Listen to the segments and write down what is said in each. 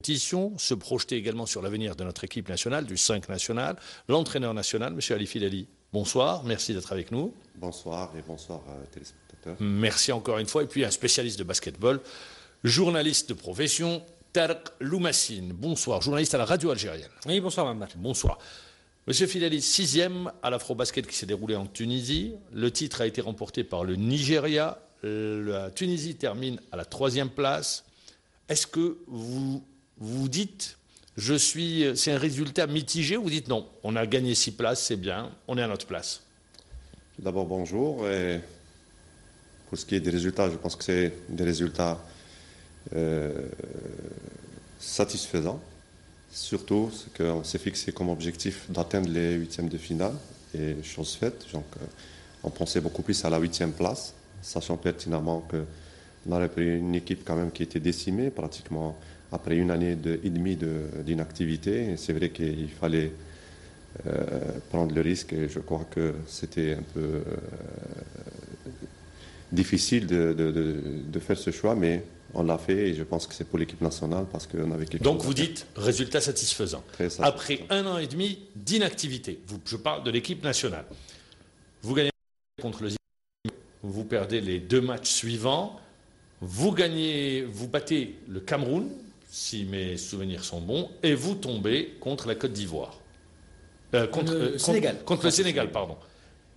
se projeter également sur l'avenir de notre équipe nationale, du 5 national, l'entraîneur national, M. Ali Filali. Bonsoir, merci d'être avec nous. Bonsoir et bonsoir téléspectateurs. Merci encore une fois. Et puis un spécialiste de basketball, journaliste de profession, Tarek Loumassine. Bonsoir, journaliste à la radio algérienne. Oui, bonsoir Mamad. Bonsoir. Monsieur Filali, 6e à l'Afro-Basket qui s'est déroulé en Tunisie. Le titre a été remporté par le Nigeria. La Tunisie termine à la 3e place. Est-ce que vous dites, c'est un résultat mitigé, ou vous dites non, on a gagné 6 places, c'est bien, on est à notre place? D'abord, bonjour. Et pour ce qui est des résultats, je pense que c'est des résultats satisfaisants. Surtout, ce qu'on s'est fixé comme objectif d'atteindre les 8e de finale. Et chose faite, donc, on pensait beaucoup plus à la 8e place, sachant pertinemment qu'on aurait pris une équipe quand même qui était décimée, pratiquement après une année et demie d'inactivité. Et c'est vrai qu'il fallait prendre le risque, et je crois que c'était un peu difficile de faire ce choix, mais on l'a fait, et je pense que c'est pour l'équipe nationale parce qu'on avait quelque chose. Donc vous dites résultat satisfaisant. Après un an et demi d'inactivité, je parle de l'équipe nationale. Vous gagnez contre le Zimbabwe, vous perdez les 2 matchs suivants, vous battez le Cameroun, si mes souvenirs sont bons, et vous tombez contre la Côte d'Ivoire. Contre le Sénégal, pardon.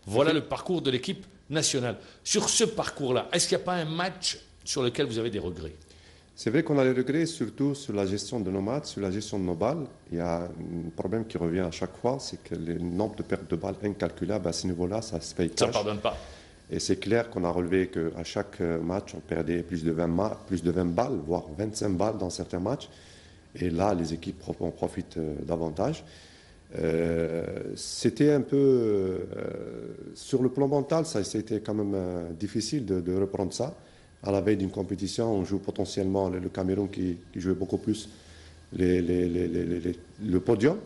Voilà le parcours de l'équipe nationale. Sur ce parcours-là, est-ce qu'il n'y a pas un match sur lequel vous avez des regrets? C'est vrai qu'on a des regrets, surtout sur la gestion de nos matchs, sur la gestion de nos balles. Il y a un problème qui revient à chaque fois, c'est que le nombre de pertes de balles incalculable à ce niveau-là, ça se paye cash. Ça ne pardonne pas. Et c'est clair qu'on a relevé qu'à chaque match, on perdait plus de 20 balles, voire 25 balles dans certains matchs. Et là, les équipes en profitent davantage. C'était un peu... sur le plan mental, ça a été quand même difficile de reprendre ça. À la veille d'une compétition, on joue potentiellement le Cameroun qui jouait beaucoup plus le podium.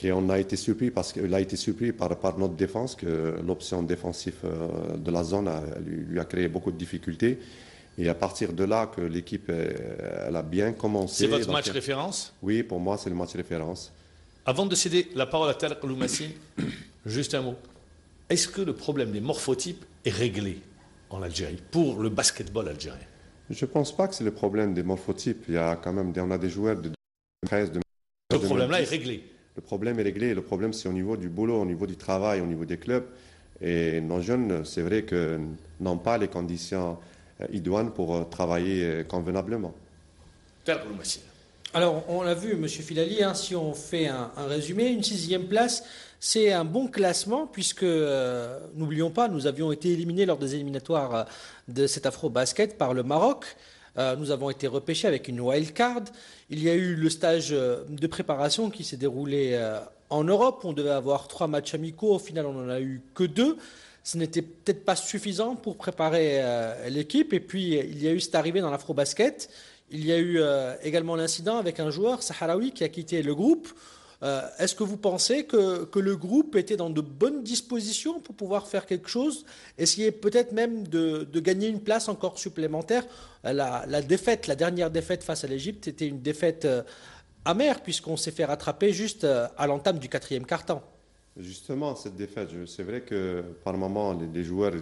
On a été surpris par notre défense, que l'option défensive de la zone lui a créé beaucoup de difficultés. Et à partir de là, que l'équipe elle a bien commencé. C'est votre match référence? Oui, pour moi, c'est le match référence. Avant de céder la parole à Tarek Loumassine, juste un mot. Est-ce que le problème des morphotypes est réglé en Algérie, pour le basketball algérien? Je ne pense pas que c'est le problème des morphotypes. Il y a quand même on a des joueurs de 13, de... Le problème-là est réglé. Le problème est réglé. Le problème, c'est au niveau du boulot, au niveau du travail, au niveau des clubs. Et nos jeunes, c'est vrai que n'ont pas les conditions idoines pour travailler convenablement. Tarek Loumassine. Alors, on l'a vu, M. Filali, si on fait un résumé, une 6e place, c'est un bon classement puisque, n'oublions pas, nous avions été éliminés lors des éliminatoires de cet Afro-Basket par le Maroc. Nous avons été repêchés avec une wild card. Il y a eu le stage de préparation qui s'est déroulé en Europe. On devait avoir 3 matchs amicaux. Au final, on n'en a eu que 2. Ce n'était peut-être pas suffisant pour préparer l'équipe. Et puis, il y a eu cette arrivée dans l'Afro-Basket. Il y a eu également l'incident avec un joueur sahraoui qui a quitté le groupe. Est-ce que vous pensez que le groupe était dans de bonnes dispositions pour pouvoir faire quelque chose, essayer peut-être même de gagner une place encore supplémentaire? La dernière défaite face à l'Égypte, était une défaite amère puisqu'on s'est fait rattraper juste à l'entame du 4e quart-temps. Justement, cette défaite, c'est vrai que par moment, les joueurs,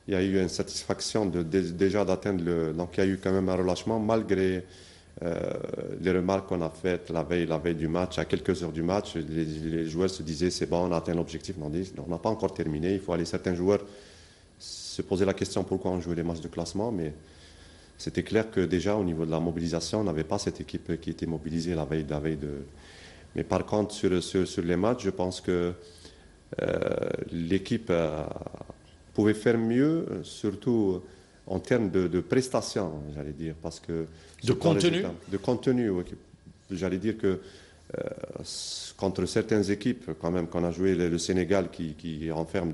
il y a eu une satisfaction déjà d'atteindre donc il y a eu quand même un relâchement malgré les remarques qu'on a faites la veille du match, à quelques heures du match. Les joueurs se disaient c'est bon, on a atteint l'objectif. On n'a pas encore terminé. Il faut aller. Certains joueurs se posaient la question pourquoi on jouait les matchs de classement, mais c'était clair que déjà au niveau de la mobilisation, on n'avait pas cette équipe qui était mobilisée la veille de. Mais par contre, sur les matchs, je pense que l'équipe pouvait faire mieux, surtout en termes de prestations, j'allais dire, parce que... De contenu? De contenu, oui. J'allais dire que contre certaines équipes, quand même, qu'on a joué le Sénégal, qui renferme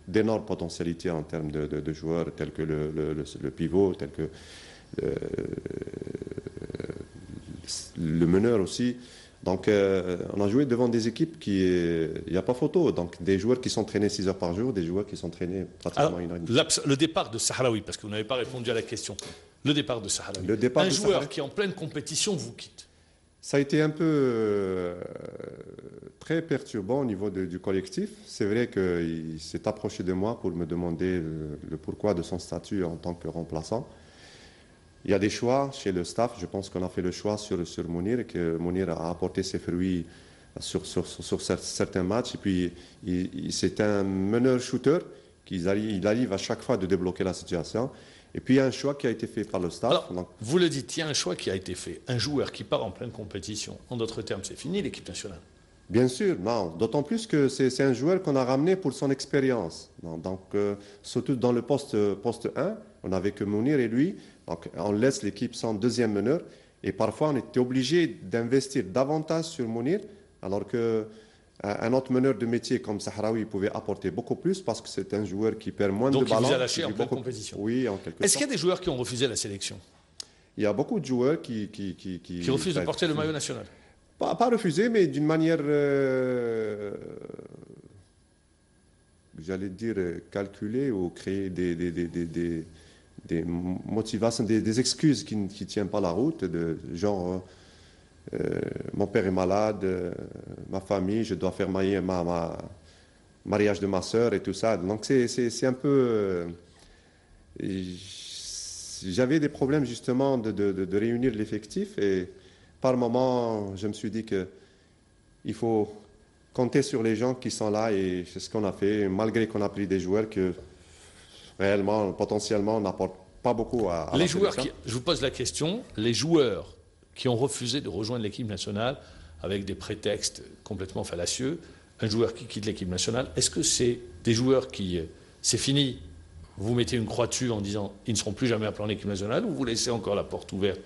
d'énormes potentialités en termes de joueurs, tels que le pivot, tels que le meneur aussi. Donc, on a joué devant des équipes il n'y a pas photo. Donc, des joueurs qui s'entraînaient 6 heures par jour, des joueurs qui s'entraînaient pratiquement une heure et demie. Le départ de Sahraoui, parce que vous n'avez pas répondu à la question. Le départ de Sahraoui. Un joueur qui, en pleine compétition, vous quitte. Ça a été un peu très perturbant au niveau du collectif. C'est vrai qu'il s'est approché de moi pour me demander le pourquoi de son statut en tant que remplaçant. Il y a des choix chez le staff. Je pense qu'on a fait le choix sur Mounir et que Mounir a apporté ses fruits sur certains matchs. Et puis, c'est un meneur-shooter il arrive à chaque fois de débloquer la situation. Et puis, il y a un choix qui a été fait par le staff. Alors, donc, vous le dites, il y a un choix qui a été fait. Un joueur qui part en pleine compétition. En d'autres termes, c'est fini l'équipe nationale. Bien sûr, non. D'autant plus que c'est un joueur qu'on a ramené pour son expérience. Donc, surtout dans le poste 1, on n'avait que Mounir et lui. Donc, on laisse l'équipe sans deuxième meneur. Et parfois, on était obligé d'investir davantage sur Mounir, alors qu'un autre meneur de métier comme Sahraoui pouvait apporter beaucoup plus parce que c'est un joueur qui perd moins de ballons. Donc, il vous a lâché en pleine compétition. Oui, en quelque sorte. Est-ce qu'il y a des joueurs qui ont refusé la sélection? Il y a beaucoup de joueurs qui refusent de porter le maillot national. Pas refuser, mais d'une manière, j'allais dire, calculée ou créer des motivations, des excuses qui ne tiennent pas la route, genre mon père est malade, ma famille, je dois faire mariage de ma soeur et tout ça. Donc c'est un peu... j'avais des problèmes justement de réunir l'effectif et par moment, je me suis dit qu'il faut compter sur les gens qui sont là et c'est ce qu'on a fait, malgré qu'on a pris des joueurs que réellement, potentiellement, n'apportent pas beaucoup à les joueurs je vous pose la question, les joueurs qui ont refusé de rejoindre l'équipe nationale avec des prétextes complètement fallacieux, un joueur qui quitte l'équipe nationale, est-ce que c'est des joueurs qui, c'est fini, vous mettez une croix dessus en disant ils ne seront plus jamais appelés en équipe nationale ou vous laissez encore la porte ouverte?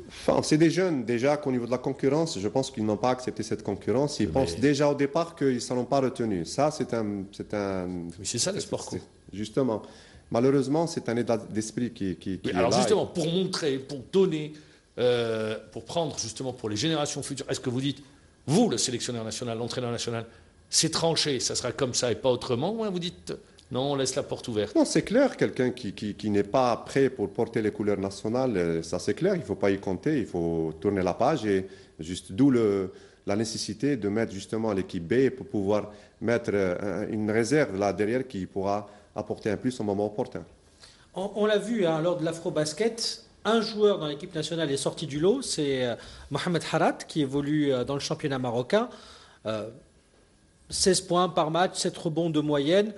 Enfin, c'est des jeunes, déjà qu'au niveau de la concurrence, je pense qu'ils n'ont pas accepté cette concurrence. Ils pensent déjà au départ qu'ils ne seront pas retenus. Ça, c'est un... Oui, c'est ça le sport co. Justement. Malheureusement, c'est un état d'esprit qui oui, alors justement, pour montrer, pour donner, pour prendre justement pour les générations futures, est-ce que vous dites, vous, le sélectionneur national, l'entraîneur national, c'est tranché, ça sera comme ça et pas autrement, ou vous dites... Non, on laisse la porte ouverte. Non, c'est clair, quelqu'un qui n'est pas prêt pour porter les couleurs nationales, ça c'est clair, il ne faut pas y compter, il faut tourner la page et juste d'où la nécessité de mettre justement l'équipe B pour pouvoir mettre une réserve là derrière qui pourra apporter un plus au moment opportun. On l'a vu lors de l'Afro-Basket, un joueur dans l'équipe nationale est sorti du lot, c'est Mohamed Harat qui évolue dans le championnat marocain. 16 points par match, 7 rebonds de moyenne.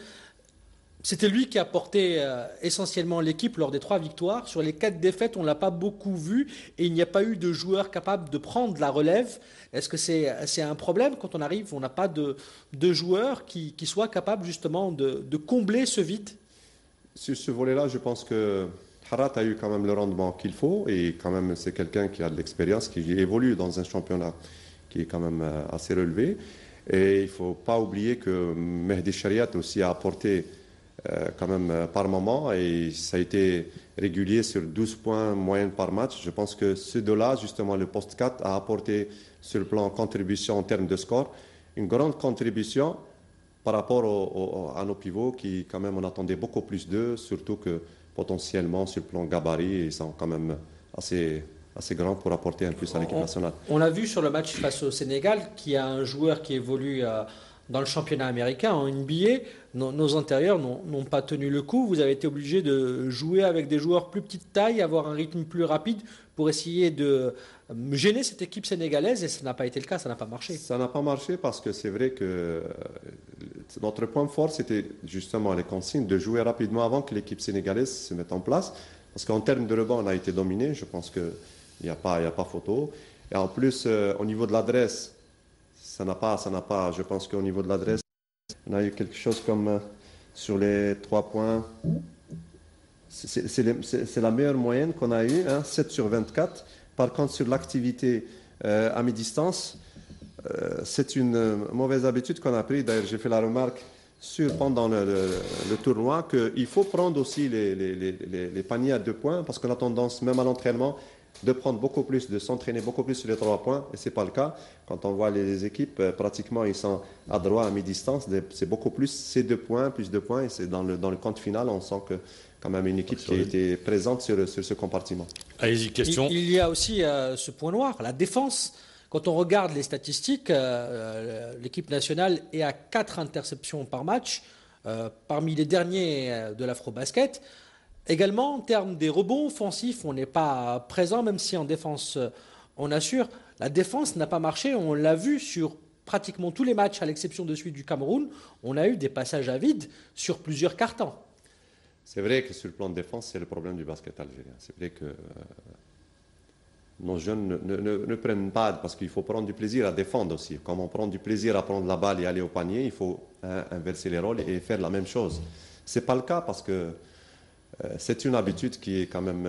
C'était lui qui a porté essentiellement l'équipe lors des 3 victoires. Sur les 4 défaites, on ne l'a pas beaucoup vu et il n'y a pas eu de joueur capable de prendre la relève. Est-ce que c'est un problème quand on arrive, on n'a pas de joueur qui soit capable justement de combler ce vide? Sur ce volet-là, je pense que Harat a eu quand même le rendement qu'il faut et quand même c'est quelqu'un qui a de l'expérience, qui évolue dans un championnat qui est quand même assez relevé. Et il ne faut pas oublier que Mehdi Chariat aussi a apporté quand même par moment et ça a été régulier sur 12 points moyenne par match. Je pense que ce deux-là, justement le poste 4, a apporté sur le plan contribution en termes de score une grande contribution par rapport à nos pivots qui quand même on attendait beaucoup plus d'eux, surtout que potentiellement sur le plan gabarit ils sont quand même assez grands pour apporter un plus à l'équipe nationale. On l'a vu sur le match face au Sénégal qu'il y a un joueur qui évolue dans le championnat américain, en NBA, nos intérieurs n'ont pas tenu le coup. Vous avez été obligé de jouer avec des joueurs plus petite taille, avoir un rythme plus rapide pour essayer de gêner cette équipe sénégalaise et ça n'a pas été le cas, ça n'a pas marché. Ça n'a pas marché parce que c'est vrai que notre point fort, c'était justement les consignes de jouer rapidement avant que l'équipe sénégalaise se mette en place. Parce qu'en termes de rebond, on a été dominé, je pense qu'il n'y a pas photo. Et en plus, au niveau de l'adresse, ça n'a pas, je pense qu'au niveau de l'adresse, on a eu quelque chose comme sur les 3 points. C'est la meilleure moyenne qu'on a eue, 7 sur 24. Par contre, sur l'activité à mi-distance, c'est une mauvaise habitude qu'on a pris. D'ailleurs, j'ai fait la remarque pendant le tournoi qu'il faut prendre aussi les paniers à 2 points parce qu'on a tendance, même à l'entraînement, de prendre beaucoup plus, de s'entraîner beaucoup plus sur les 3 points, et ce n'est pas le cas. Quand on voit les équipes, pratiquement, ils sont à droite, à mi-distance, c'est beaucoup plus ces 2 points, plus 2 points, et c'est dans le compte final, on sent que quand même une équipe qui a été présente sur ce compartiment. Allez-y, question. Il y a aussi ce point noir, la défense. Quand on regarde les statistiques, l'équipe nationale est à 4 interceptions par match, parmi les derniers de l'Afrobasket. Également, en termes des rebonds offensifs, on n'est pas présent, même si en défense, on assure. La défense n'a pas marché, on l'a vu sur pratiquement tous les matchs, à l'exception de celui du Cameroun. On a eu des passages à vide sur plusieurs quarts-temps. C'est vrai que sur le plan de défense, c'est le problème du basket algérien. C'est vrai que nos jeunes ne prennent pas, parce qu'il faut prendre du plaisir à défendre aussi. Comme on prend du plaisir à prendre la balle et aller au panier, il faut inverser les rôles et faire la même chose. Ce n'est pas le cas parce que c'est une habitude qui est quand même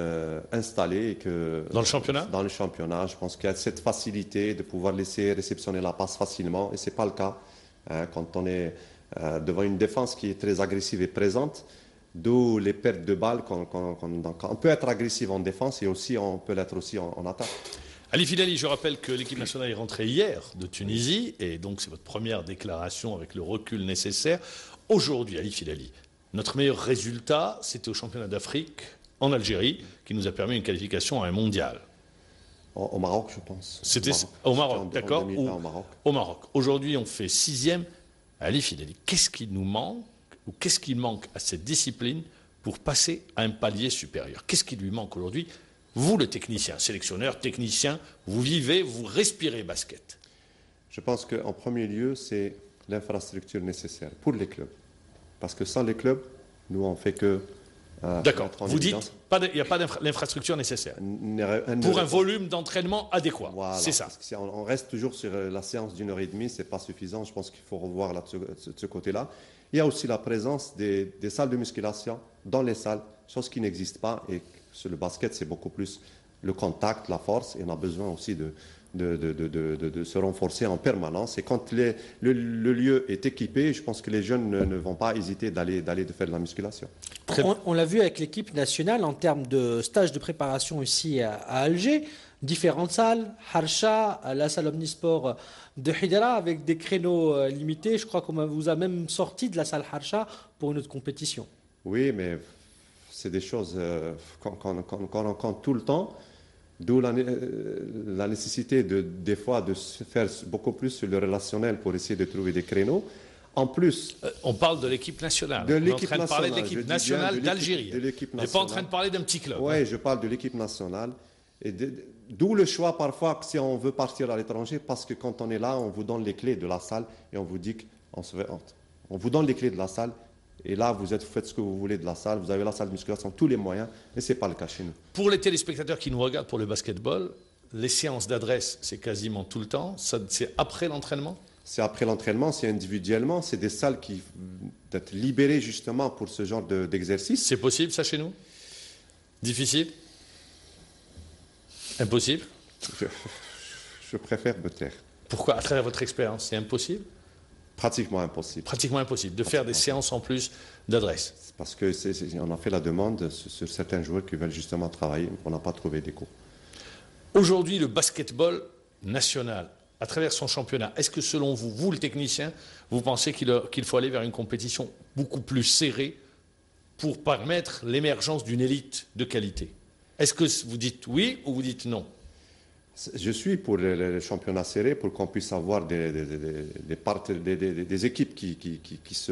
installée. Et que, dans le championnat ? Dans le championnat, je pense qu'il y a cette facilité de pouvoir laisser réceptionner la passe facilement, et ce n'est pas le cas quand on est devant une défense qui est très agressive et présente. D'où les pertes de balles. On peut être agressif en défense et aussi on peut l'être aussi en attaque. Ali Filali, je rappelle que l'équipe nationale est rentrée hier de Tunisie, et donc c'est votre première déclaration avec le recul nécessaire. Aujourd'hui, Ali Filali, notre meilleur résultat, c'était au championnat d'Afrique en Algérie, qui nous a permis une qualification à un mondial. Au Maroc, je pense. C'était au Maroc, d'accord. Au Maroc. Au Maroc. Aujourd'hui, on fait 6e. Ali Filali, qu'est-ce qui nous manque, ou qu'est-ce qui manque à cette discipline pour passer à un palier supérieur? Qu'est-ce qui lui manque aujourd'hui? Vous, le technicien, sélectionneur, technicien, vous vivez, vous respirez basket. Je pense qu'en premier lieu, c'est l'infrastructure nécessaire pour les clubs. Parce que sans les clubs, nous, on ne fait que... D'accord. Vous dites qu'il n'y a pas d'infrastructure nécessaire pour un volume d'entraînement adéquat. Voilà, c'est ça. Parce que on reste toujours sur la séance d'1h30, ce n'est pas suffisant. Je pense qu'il faut revoir de ce côté-là. Il y a aussi la présence des salles de musculation dans les salles, chose qui n'existe pas. Et sur le basket, c'est beaucoup plus le contact, la force. Et on a besoin aussi de se renforcer en permanence. Et quand le lieu est équipé, je pense que les jeunes ne vont pas hésiter d'aller faire de la musculation. On l'a vu avec l'équipe nationale en termes de stage de préparation ici à Alger. Différentes salles, Harsha, la salle Omnisport de Hidera, avec des créneaux limités. Je crois qu'on vous a même sorti de la salle Harsha pour une autre compétition. Oui, mais c'est des choses qu'on rencontre tout le temps. D'où la nécessité des fois de se faire beaucoup plus sur le relationnel pour essayer de trouver des créneaux. En plus... on parle de l'équipe nationale. On est en train de parler de l'équipe nationale d'Algérie. On n'est pas en train de parler d'un petit club. Oui, je parle de l'équipe nationale. D'où le choix parfois si on veut partir à l'étranger, parce que quand on est là, on vous donne les clés de la salle et on vous dit on vous donne les clés de la salle. Et là, vous faites ce que vous voulez de la salle. Vous avez la salle de musculation, tous les moyens. Mais ce n'est pas le cas chez nous. Pour les téléspectateurs qui nous regardent pour le basketball, les séances d'adresse, c'est quasiment tout le temps. C'est après l'entraînement? C'est après l'entraînement, c'est individuellement. C'est des salles qui doivent être libérées justement pour ce genre d'exercice. C'est possible, ça, chez nous? Difficile? Impossible? Je préfère me taire. Pourquoi? À travers votre expérience, c'est impossible? Pratiquement impossible. Pratiquement impossible de faire des séances en plus d'adresse. Parce qu'on a fait la demande sur certains joueurs qui veulent justement travailler, on n'a pas trouvé d'écho. Aujourd'hui, le basketball national, à travers son championnat, est-ce que selon vous, vous le technicien, vous pensez qu'il faut aller vers une compétition beaucoup plus serrée pour permettre l'émergence d'une élite de qualité? Est-ce que vous dites oui ou vous dites non? Je suis pour le championnat serré, pour qu'on puisse avoir des équipes qui se...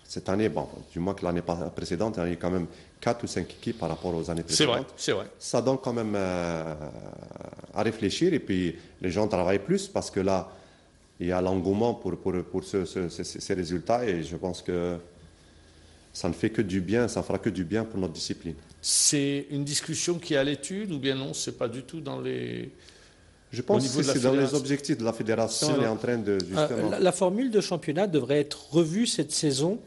Cette année, bon, du moins que l'année précédente, il y a eu quand même 4 ou 5 équipes par rapport aux années précédentes. C'est vrai. Ça donne quand même à réfléchir, et puis les gens travaillent plus parce que là, il y a l'engouement pour ces résultats, et je pense que ça ne fait que du bien, ça fera que du bien pour notre discipline. C'est une discussion qui est à l'étude ou bien non, c'est pas du tout dans les... Je pense que c'est dans les objectifs de la fédération. Elle est en train de justement... La formule de championnat devrait être revue cette saison.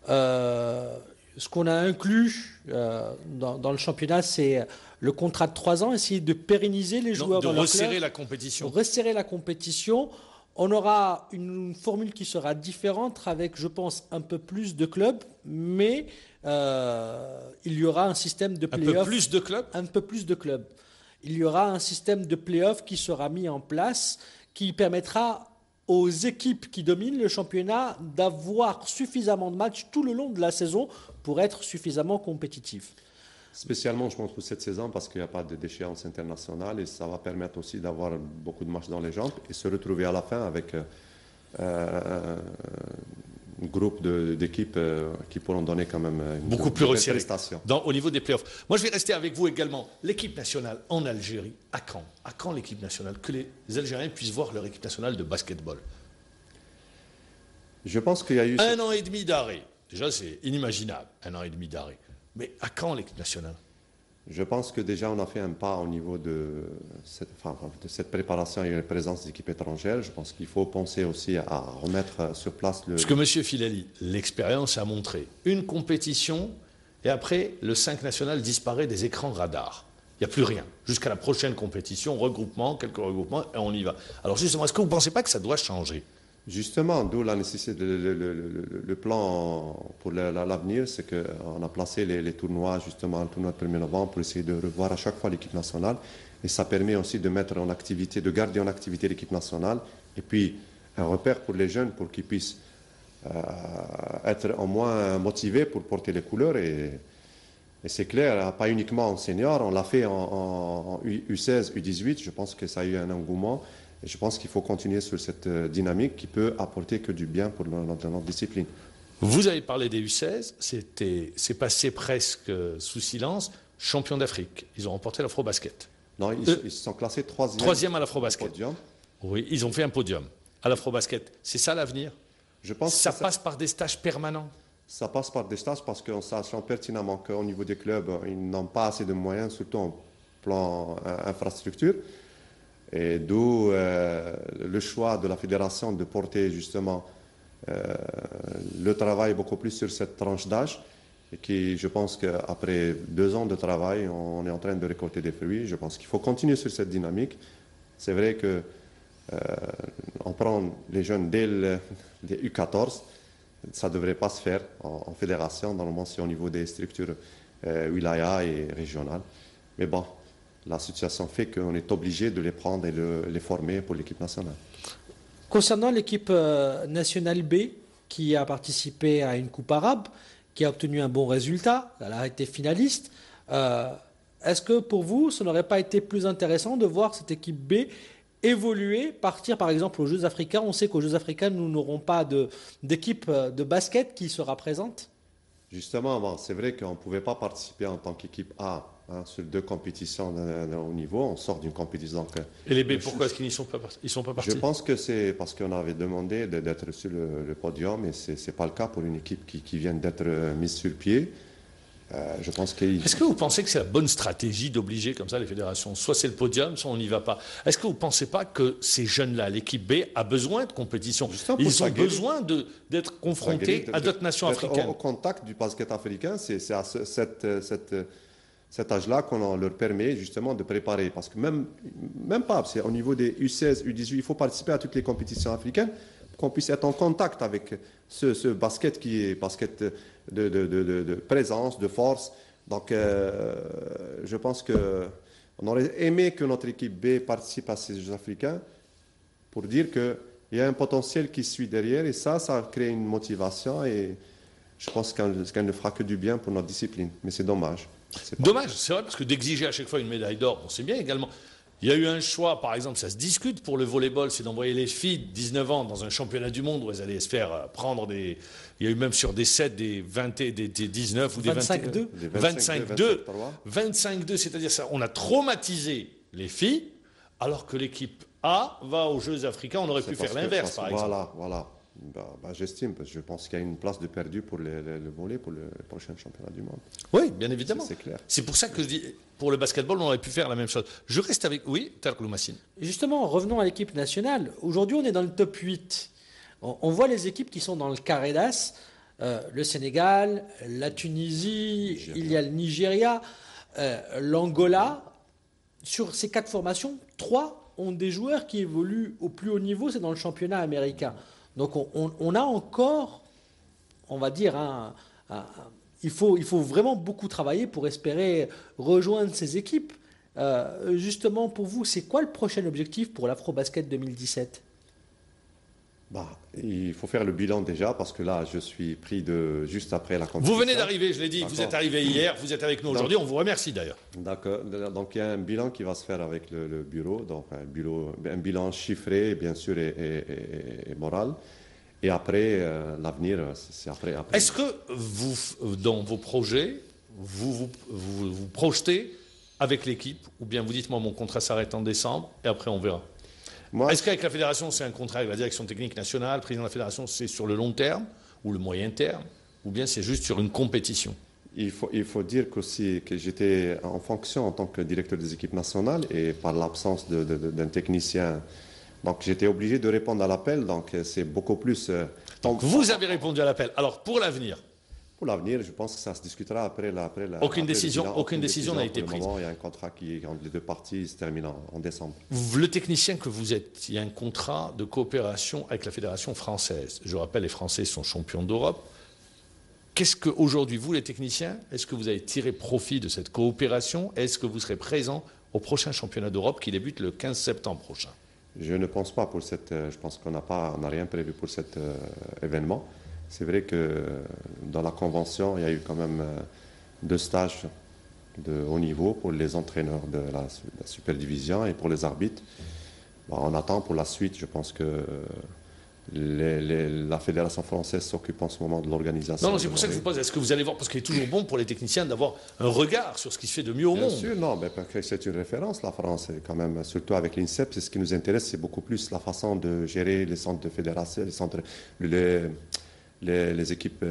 Ce qu'on a inclus dans le championnat, c'est le contrat de 3 ans, essayer de pérenniser les joueurs dans leur club. De resserrer la compétition. Resserrer la compétition. On aura une formule qui sera différente avec, je pense, un peu plus de clubs, mais il y aura un système de play-off. Un peu plus de clubs ? Un peu plus de clubs. Il y aura un système de play-off qui sera mis en place, qui permettra aux équipes qui dominent le championnat d'avoir suffisamment de matchs tout le long de la saison pour être suffisamment compétitifs. Spécialement, je pense, pour cette saison, parce qu'il n'y a pas d'échéance internationale et ça va permettre aussi d'avoir beaucoup de matchs dans les jambes et se retrouver à la fin avec un groupe d'équipes qui pourront donner quand même une beaucoup plus resserré au niveau des playoffs. Moi, je vais rester avec vous également. L'équipe nationale en Algérie, à quand l'équipe nationale? Que les Algériens puissent voir leur équipe nationale de basketball. Je pense qu'il y a eu... Un an et demi d'arrêt. Déjà, c'est inimaginable, un an et demi d'arrêt. Mais à quand l'équipe nationale? Je pense que déjà on a fait un pas au niveau de cette préparation et la présence d'équipes étrangères. Je pense qu'il faut penser aussi à remettre sur place le... Parce que M. Filali, l'expérience a montré une compétition et après le 5 national disparaît des écrans radars. Il n'y a plus rien. Jusqu'à la prochaine compétition, regroupement, quelques regroupements et on y va. Alors justement, est-ce que vous ne pensez pas que ça doit changer? Justement, d'où la nécessité, le plan pour l'avenir, c'est qu'on a placé les tournois, justement, le tournoi de 1er novembre, pour essayer de revoir à chaque fois l'équipe nationale. Et ça permet aussi de mettre en activité, de garder en activité l'équipe nationale. Et puis, un repère pour les jeunes, pour qu'ils puissent être au moins motivés pour porter les couleurs. Et c'est clair, pas uniquement en senior, on l'a fait en U16, U18. Je pense que ça a eu un engouement. Et je pense qu'il faut continuer sur cette dynamique qui peut apporter que du bien pour notre discipline. Vous avez parlé des U16, c'est passé presque sous silence. Champions d'Afrique, ils ont remporté l'Afrobasket. Non, ils sont classés troisième à l'Afrobasket. Podium. Oui, ils ont fait un podium à l'Afrobasket. C'est ça l'avenir? Je pense ça passe par des stages permanents. Ça passe par des stages parce qu'on sait pertinemment qu'au niveau des clubs, ils n'ont pas assez de moyens, surtout en plan infrastructure. Et d'où le choix de la fédération de porter justement le travail beaucoup plus sur cette tranche d'âge. Et qui, je pense qu'après 2 ans de travail, on est en train de récolter des fruits. Je pense qu'il faut continuer sur cette dynamique. C'est vrai qu'on prend les jeunes dès les U14. Ça ne devrait pas se faire en fédération. Normalement, c'est au niveau des structures wilaya et régionales. Mais bon, la situation fait qu'on est obligé de les prendre et les former pour l'équipe nationale. Concernant l'équipe nationale B, qui a participé à une Coupe arabe, qui a obtenu un bon résultat, elle a été finaliste, est-ce que pour vous, ce n'aurait pas été plus intéressant de voir cette équipe B évoluer, partir par exemple aux Jeux africains? On sait qu'aux Jeux africains, nous n'aurons pas d'équipe de basket qui sera présente. Justement, c'est vrai qu'on ne pouvait pas participer en tant qu'équipe A sur 2 compétitions de haut niveau. On sort d'une compétition. Donc, et les B, pourquoi est-ce qu'ils ne sont pas partis? Je pense que c'est parce qu'on avait demandé d'être sur le podium et ce n'est pas le cas pour une équipe qui vient d'être mise sur pied. Je pense Est-ce que vous pensez que c'est la bonne stratégie d'obliger comme ça les fédérations? Soit c'est le podium, soit on n'y va pas. Est-ce que vous ne pensez pas que ces jeunes-là, l'équipe B, a besoin de compétition? Ils ont besoin d'être confrontés à d'autres nations africaines. Au contact du basket africain, c'est à cet âge-là qu'on leur permet justement de préparer. Parce que même pas, c'est au niveau des U16, U18, il faut participer à toutes les compétitions africaines pour qu'on puisse être en contact avec ce basket qui est basket de présence, de force. Donc, je pense qu'on aurait aimé que notre équipe B participe à ces Jeux africains pour dire qu'il y a un potentiel qui suit derrière et ça crée une motivation et je pense qu'elle ne fera que du bien pour notre discipline. Mais c'est dommage. Dommage, c'est vrai, parce que d'exiger à chaque fois une médaille d'or, on sait bien également. Il y a eu un choix, par exemple, ça se discute pour le volleyball, c'est d'envoyer les filles de 19 ans dans un championnat du monde où elles allaient se faire prendre des... Il y a eu même sur des 7, des 20, des 19 ou des 25-2. 25-2. 25-2, c'est-à-dire ça, on a traumatisé les filles, alors que l'équipe A va aux Jeux africains, on aurait pu faire l'inverse, par exemple. Voilà. J'estime, parce que je pense qu'il y a une place de perdu pour le volley pour le prochain championnat du monde. Oui, bien évidemment. C'est clair. C'est pour ça que je dis, pour le basketball, on aurait pu faire la même chose. Je reste avec... Oui, Tarek Loumassine. Justement, revenons à l'équipe nationale. Aujourd'hui, on est dans le top 8. On voit les équipes qui sont dans le carré d'as. Le Sénégal, la Tunisie, il y a le Nigeria, l'Angola. Sur ces 4 formations, 3 ont des joueurs qui évoluent au plus haut niveau, c'est dans le championnat américain. Donc on a encore, on va dire, il faut vraiment beaucoup travailler pour espérer rejoindre ces équipes. Justement, pour vous, c'est quoi le prochain objectif pour l'Afrobasket 2017 ? Il faut faire le bilan déjà parce que là, je suis pris juste après la compétition. Vous venez d'arriver, je l'ai dit, vous êtes arrivé hier, vous êtes avec nous aujourd'hui, on vous remercie d'ailleurs. D'accord, donc il y a un bilan qui va se faire avec le bureau, donc un bilan chiffré, bien sûr, et moral. Et après, l'avenir, c'est après. Est-ce que vous, dans vos projets, vous projetez avec l'équipe, ou bien vous dites, moi, mon contrat s'arrête en décembre, et après on verra? Est-ce qu'avec la fédération, c'est un contrat avec la direction technique nationale, le président de la fédération, c'est sur le long terme, ou le moyen terme, ou bien c'est juste sur une compétition? Il faut dire qu'aussi que j'étais en fonction en tant que directeur des équipes nationales, et par l'absence d'un technicien, donc j'étais obligé de répondre à l'appel, donc c'est beaucoup plus... Donc vous avez répondu à l'appel. Alors pour l'avenir? Pour l'avenir, je pense que ça se discutera après la... Aucune décision n'a été prise. Pour le moment, il y a un contrat qui, entre les deux parties, se termine en décembre. Le technicien que vous êtes, il y a un contrat de coopération avec la Fédération française. Je rappelle, les Français sont champions d'Europe. Qu'est-ce qu'aujourd'hui, vous les techniciens, est-ce que vous avez tiré profit de cette coopération? Est-ce que vous serez présent au prochain championnat d'Europe qui débute le 15 septembre prochain? Je ne pense pas pour je pense qu'on n'a rien prévu pour cet événement. C'est vrai que dans la convention, il y a eu quand même 2 stages de haut niveau pour les entraîneurs de la Super Division et pour les arbitres. On attend pour la suite. Je pense que la Fédération française s'occupe en ce moment de l'organisation. Non, c'est pour ça que je vous pose. Est-ce que vous allez voir, parce qu'il est toujours bon pour les techniciens d'avoir un regard sur ce qui se fait de mieux au monde. Bien sûr, non, mais parce que c'est une référence, la France, quand même, surtout avec l'INSEP. Ce qui nous intéresse, c'est beaucoup plus la façon de gérer les centres de fédération, les équipes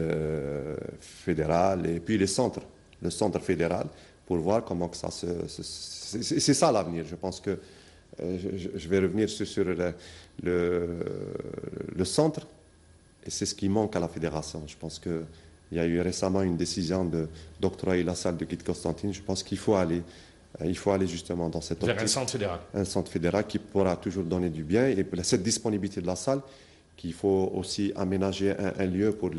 fédérales et puis le centre fédéral, pour voir comment que ça c'est ça l'avenir. Je pense que je vais revenir sur le centre, et c'est ce qui manque à la fédération. Je pense qu'il y a eu récemment une décision d'octroyer la salle de Guy Constantine. Je pense qu'il faut aller justement dans cette optique. Vers un centre fédéral. Un centre fédéral qui pourra toujours donner du bien, et cette disponibilité de la salle, qu'il faut aussi aménager un lieu pour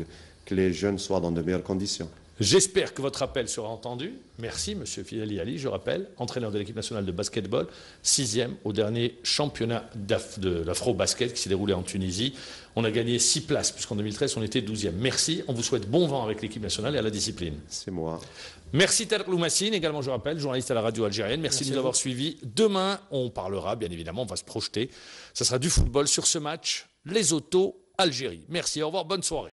que les jeunes soient dans de meilleures conditions. J'espère que votre appel sera entendu. Merci, Monsieur Filali Ali, je rappelle, entraîneur de l'équipe nationale de basketball, 6e au dernier championnat de l'Afro-Basket qui s'est déroulé en Tunisie. On a gagné 6 places, puisqu'en 2013, on était 12e. Merci, on vous souhaite bon vent avec l'équipe nationale et à la discipline. C'est moi. Merci Tarek Loumassine, également je rappelle, journaliste à la radio algérienne. Merci de nous avoir suivis. Demain, on parlera, bien évidemment, on va se projeter. Ça sera du football sur ce match, les Autos Algérie. Merci, au revoir, bonne soirée.